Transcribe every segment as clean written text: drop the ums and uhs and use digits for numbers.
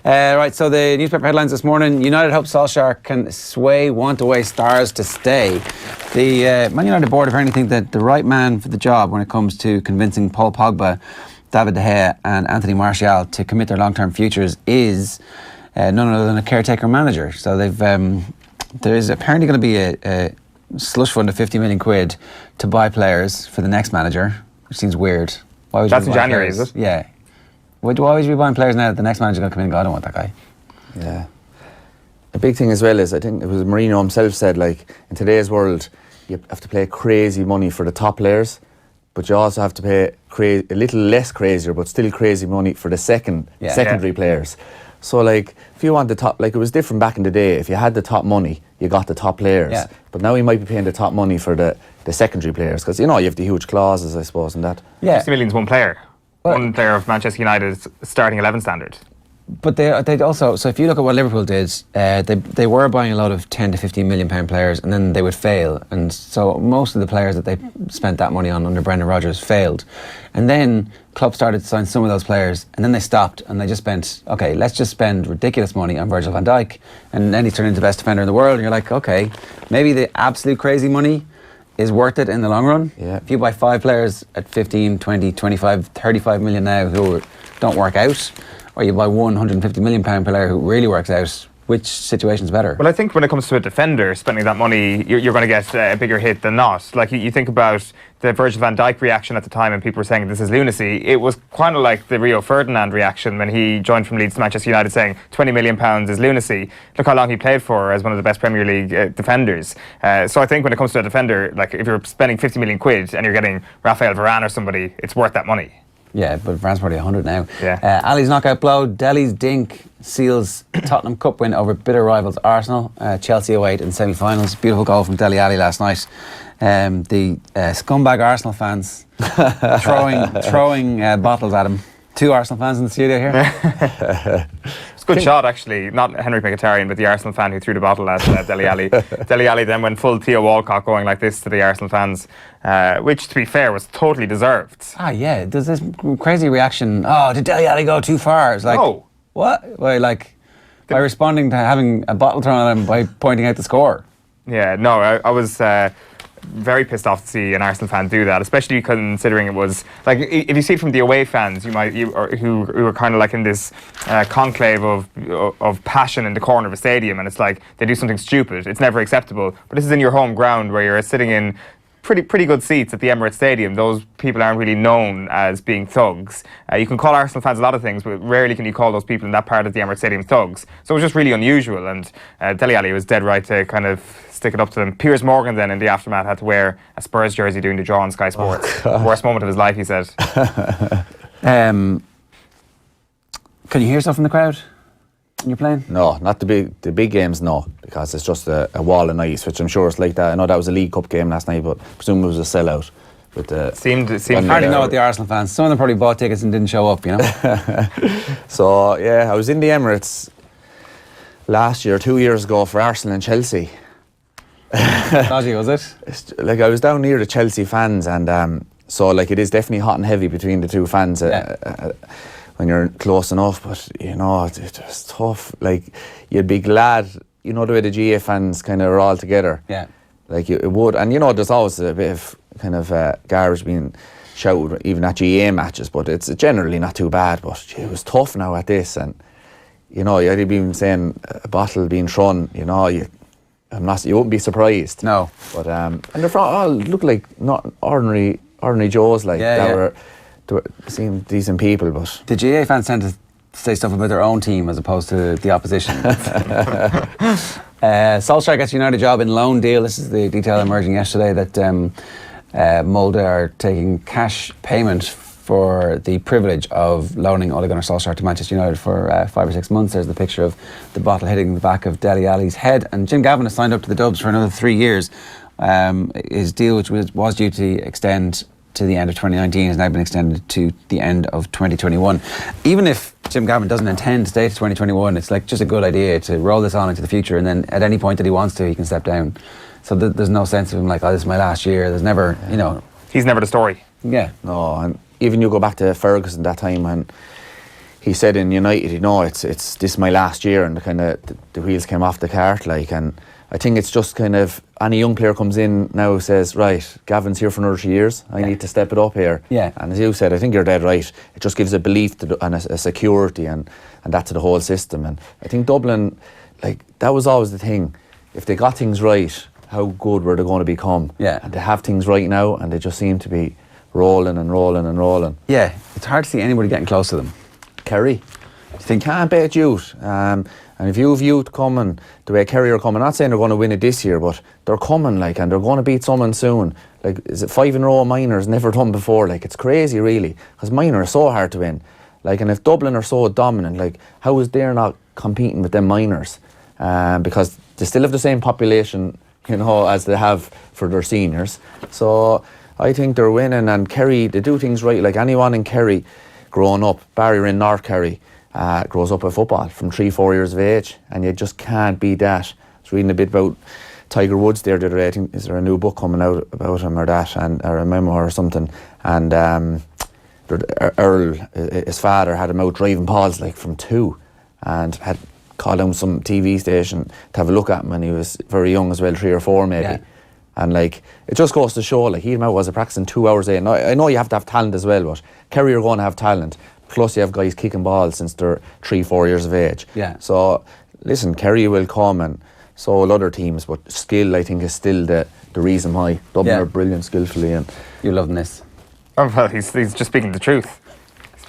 Right, so the newspaper headlines this morning: United hope Solskjaer can sway want-away stars to stay. The Man United board apparently think that the right man for the job when it comes to convincing Paul Pogba, David De Gea and Anthony Martial to commit their long-term futures is none other than a caretaker manager. So there is apparently going to be a slush fund of 50 million quid to buy players for the next manager, which seems weird. Why would That's in January, players? is it? Yeah. Why would you be buying players now that the next manager's going to come in and go, I don't want that guy? Yeah. The big thing as well is, I think it was Mourinho himself said, like, in today's world, you have to pay crazy money for the top players, but you also have to pay a little less crazier, but still crazy money for the secondary players. So, like, if you want the top, like, it was different back in the day. If you had the top money, you got the top players. Yeah. But now you might be paying the top money for the secondary players, because, you know, you have the huge clauses, I suppose, and that. Yeah. 50 million's one player. One player of Manchester United's starting 11 standard. But they'd also, so if you look at what Liverpool did, they were buying a lot of 10 to 15 million pound players, and then they would fail. And so most of the players that they spent that money on under Brendan Rodgers failed. And then clubs started to sign some of those players, and then they stopped and they just spent, okay, let's just spend ridiculous money on Virgil van Dijk, and then he's turned into the best defender in the world, and you're like, okay, maybe the absolute crazy money is worth it in the long run. Yeah. If you buy 5 players at 15, 20, 25, 35 million now who don't work out, or you buy £150 million player who really works out, which situation's better? Well, I think when it comes to a defender, spending that money, you're going to get a bigger hit than not. Like, you think about the Virgil van Dijk reaction at the time, and people were saying this is lunacy. It was kind of like the Rio Ferdinand reaction when he joined from Leeds to Manchester United, saying £20 million is lunacy. Look how long he played for as one of the best Premier League defenders. So I think when it comes to a defender, like, if you're spending 50 million quid and you're getting Rafael Varane or somebody, it's worth that money. Yeah, but Varane's probably 100 now. Yeah. Ali's knockout blow. Delhi's dink seals Tottenham Cup win over bitter rivals Arsenal. Chelsea await in semi-finals. Beautiful goal from Dele Alli last night. The scumbag Arsenal fans throwing bottles at him. 2 Arsenal fans in the studio here. It's a good shot, actually. Not Henry Mkhitaryan, but the Arsenal fan who threw the bottle at Dele Alli. Dele Alli then went full Theo Walcott, going like this to the Arsenal fans, which, to be fair, was totally deserved. Ah, yeah. There's this crazy reaction. Oh, did Dele Alli go too far? It's like, no. What? By responding to having a bottle thrown at him by pointing out the score. Yeah, no, I was very pissed off to see an Arsenal fan do that, especially considering it was, like, if you see it from the away fans, who were kind of like in this conclave of passion in the corner of a stadium, and it's like they do something stupid, it's never acceptable. But this is in your home ground where you're sitting in pretty good seats at the Emirates Stadium. Those people aren't really known as being thugs. You can call Arsenal fans a lot of things, but rarely can you call those people in that part of the Emirates Stadium thugs. So it was just really unusual, and Dele Alli was dead right to kind of stick it up to them. Piers Morgan then in the aftermath had to wear a Spurs jersey doing the draw on Sky Sports. Worst moment of his life, he said. Can you hear stuff from the crowd when you're playing? No, not the big games, no, because it's just a wall of noise, which I'm sure it's like that. I know that was a League Cup game last night, but I presume it was a sellout. Seemed I hardly know what the Arsenal fans. Some of them probably bought tickets and didn't show up, you know. So yeah, I was in the Emirates last year, 2 years ago, for Arsenal and Chelsea. Dodgy, was it? Like, I was down near the Chelsea fans, and so, like, it is definitely hot and heavy between the two fans when you're close enough. But, you know, it was tough. Like, you'd be glad, you know, the way the GA fans kind of are all together. Yeah. Like, it would. And, you know, there's always a bit of kind of garbage being shouted, even at GA matches, but it's generally not too bad. But it was tough now at this, and, you know, you'd been saying a bottle being thrown, you know, you wouldn't be surprised. No. But and they're all look like not ordinary Joes, like they seem decent people. But the GA fans tend to say stuff about their own team as opposed to the opposition. Solskjaer gets United job in loan deal. This is the detail emerging yesterday that Molde are taking cash payment for the privilege of loaning Ole Gunnar Solskjaer to Manchester United for 5 or 6 months. There's the picture of the bottle hitting the back of Dele Alli's head. And Jim Gavin has signed up to the Dubs for another 3 years. His deal, which was due to extend to the end of 2019, has now been extended to the end of 2021. Even if Jim Gavin doesn't intend to stay to 2021, it's like just a good idea to roll this on into the future, and then at any point that he wants to, he can step down. So there's no sense of him like, oh, this is my last year. There's never, you know. He's never the story. Yeah. No, and even you go back to Ferguson that time, and he said in United, it's this is my last year, and the wheels came off the cart, and I think it's just kind of any young player comes in now says, right, Gavin's here for another 3 years. I need to step it up here. Yeah. And as you said, I think you're dead right. It just gives a belief and a security and that to the whole system. And I think Dublin, that was always the thing. If they got things right, how good were they going to become? Yeah. And they have things right now, and they just seem to be rolling and rolling and rolling. Yeah, it's hard to see anybody getting close to them. Kerry, you think can't bet youth. And if you've youth coming the way Kerry are coming, not saying they're going to win it this year, but they're coming, and they're going to beat someone soon. Is it 5 in a row minors never done before? It's crazy, really, because minor are so hard to win. And if Dublin are so dominant, how is they not competing with them minors? Because they still have the same population, as they have for their seniors. So I think they're winning, and Kerry, they do things right. Anyone in Kerry growing up, Barry in North Kerry, grows up with football from 3-4 years of age, and you just can't beat that. I was reading a bit about Tiger Woods there the other day. I think, is there a new book coming out about him or that, or a memoir or something? And Earl, his father, had him out driving balls from 2, and had called down some TV station to have a look at him, and he was very young as well, 3 or 4 maybe. Yeah. And it just goes to show, he was practicing 2 hours a day. And I know you have to have talent as well, but Kerry are going to have talent. Plus, you have guys kicking balls since they're 3-4 years of age. Yeah. So, listen, Kerry will come, and so will other teams, but skill, I think, is still the reason why. Dublin are brilliant skillfully. And You're loving this. Oh, well, he's just speaking the truth.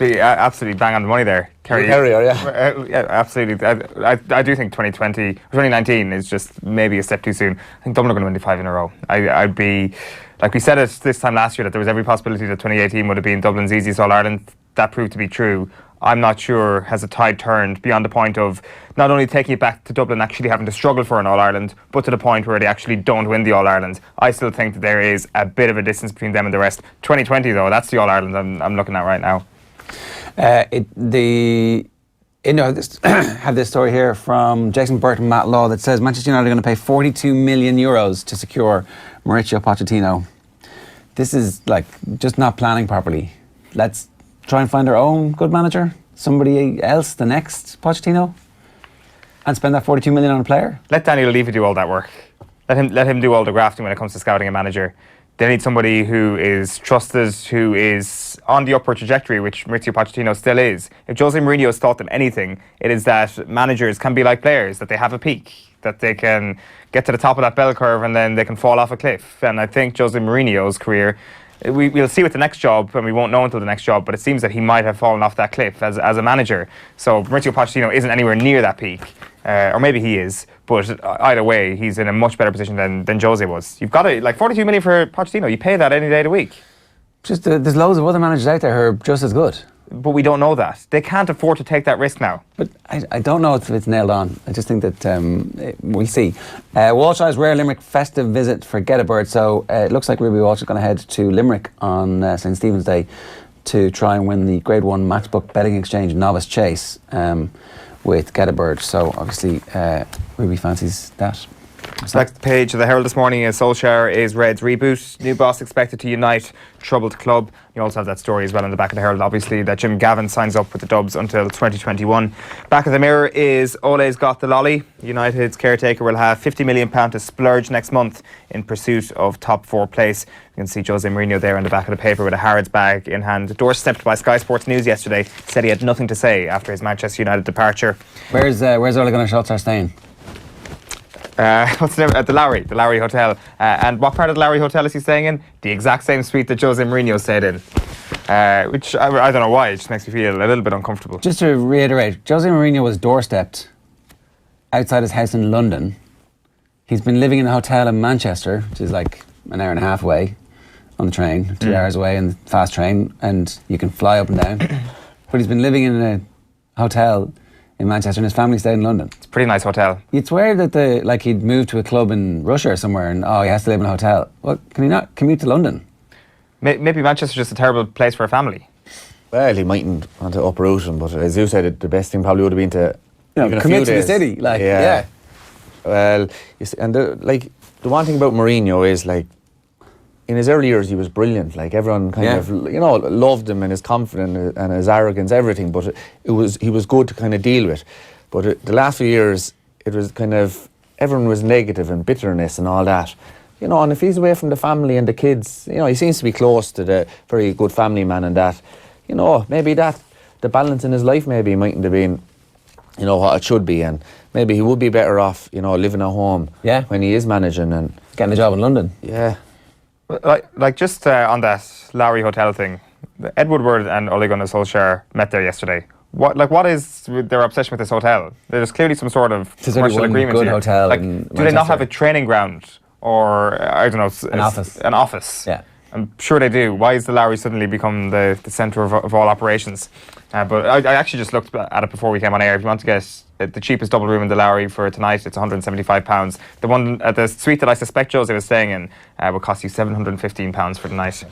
Absolutely bang on the money there. Kerry, yeah. Yeah, absolutely. I do think 2019 is just maybe a step too soon. I think Dublin are going to win the 5 in a row. I'd be, like we said it this time last year, that there was every possibility that 2018 would have been Dublin's easiest All-Ireland. That proved to be true. I'm not sure has the tide turned beyond the point of not only taking it back to Dublin actually having to struggle for an All-Ireland, but to the point where they actually don't win the All-Ireland. I still think that there is a bit of a distance between them and the rest. 2020 though, that's the All-Ireland I'm looking at right now. Have this story here from Jason Burton, Matt Law, that says Manchester United are going to pay 42 million euros to secure Mauricio Pochettino. This is just not planning properly. Let's try and find our own good manager, somebody else, the next Pochettino, and spend that 42 million on a player. Let Daniel Levy do all that work. Let him do all the grafting when it comes to scouting a manager. They need somebody who is trusted, who is on the upward trajectory, which Mauricio Pochettino still is. If Jose Mourinho has taught them anything, it is that managers can be like players, that they have a peak, that they can get to the top of that bell curve and then they can fall off a cliff. And I think Jose Mourinho's career, we'll see with the next job, and we won't know until the next job, but it seems that he might have fallen off that cliff as a manager. So Mauricio Pochettino isn't anywhere near that peak. Or maybe he is, but either way, he's in a much better position than Jose was. You've got to, 42 million for Pochettino, you pay that any day of the week. Just there's loads of other managers out there who are just as good. But we don't know that. They can't afford to take that risk now. But I don't know if it's nailed on. I just think that we'll see. Walsh Eye's rare Limerick festive visit for Get a Bird. So it looks like Ruby Walsh is going to head to Limerick on St. Stephen's Day to try and win the Grade 1 Matchbook Betting Exchange Novice Chase with Get a Bird. So obviously Ruby fancies that. Next page of the Herald this morning is Solskjaer is Reds reboot. New boss expected to unite troubled club. You also have that story as well in the back of the Herald, obviously, that Jim Gavin signs up with the Dubs until 2021. Back of the Mirror is Ole's got the lolly. United's caretaker will have £50 million to splurge next month in pursuit of top 4 place. You can see Jose Mourinho there on the back of the paper with a Harrods bag in hand. Doorstepped by Sky Sports News yesterday, said he had nothing to say after his Manchester United departure. Where's Ole Gunnar Solskjaer staying? What's the name? At the Lowry Hotel. And what part of the Lowry Hotel is he staying in? The exact same suite that Jose Mourinho stayed in. Which I don't know why, it just makes me feel a little bit uncomfortable. Just to reiterate, Jose Mourinho was doorstepped outside his house in London. He's been living in a hotel in Manchester, which is like an hour and a half away on the train, 2 hours away in the fast train, and you can fly up and down. But he's been living in a hotel in Manchester and his family stayed in London. It's a pretty nice hotel. You'd swear that he'd moved to a club in Russia or somewhere and he has to live in a hotel. Well, can he not commute to London? Maybe Manchester's just a terrible place for a family. Well, he mightn't want to uproot him, but as you said, the best thing probably would have been to commit to the city. Well, you see, and the one thing about Mourinho is in his early years, he was brilliant. Like everyone kind of, loved him and his confidence and his arrogance, everything. But he was good to kind of deal with. But the last few years, it was kind of, everyone was negative and bitterness and all that. And if he's away from the family and the kids, he seems to be close to the very good family man and that, maybe the balance in his life maybe mightn't have been, what it should be. And maybe he would be better off, living at home when he is managing and getting a job in London. Yeah. Like just on that Lowry Hotel thing, Ed Woodward and Ole Gunnar Solskjaer met there yesterday. What is their obsession with this hotel? There's clearly some sort of commercial agreement good here. hotel. Like, in do they Manchester. not have a training ground or I don't know An office? An office. Yeah. I'm sure they do. Why has the Lowry suddenly become the centre of all operations? But I actually just looked at it before we came on air. If you want to get the cheapest double room in the Lowry for tonight, it's £175. The one at the suite that I suspect Jose was staying in will cost you £715 for the night.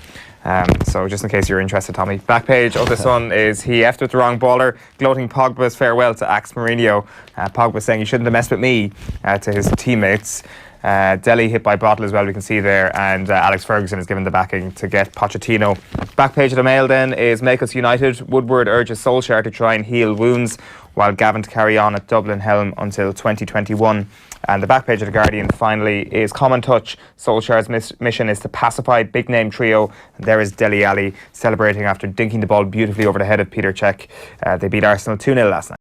So just in case you're interested, Tommy. Back page of the Sun is he effed with the wrong baller, gloating Pogba's farewell to Axe Mourinho. Pogba saying you shouldn't have messed with me to his teammates. Delhi hit by bottle as well, we can see there, and Alex Ferguson is given the backing to get Pochettino. Back page of the Mail then is Make Us United. Woodward urges Solskjaer to try and heal wounds, while Gavin to carry on at Dublin helm until 2021. And the back page of the Guardian finally is Common Touch. Solskjaer's mission is to pacify big name trio, and there is Dele Alli celebrating after dinking the ball beautifully over the head of Peter Cech. They beat Arsenal 2-0 last night.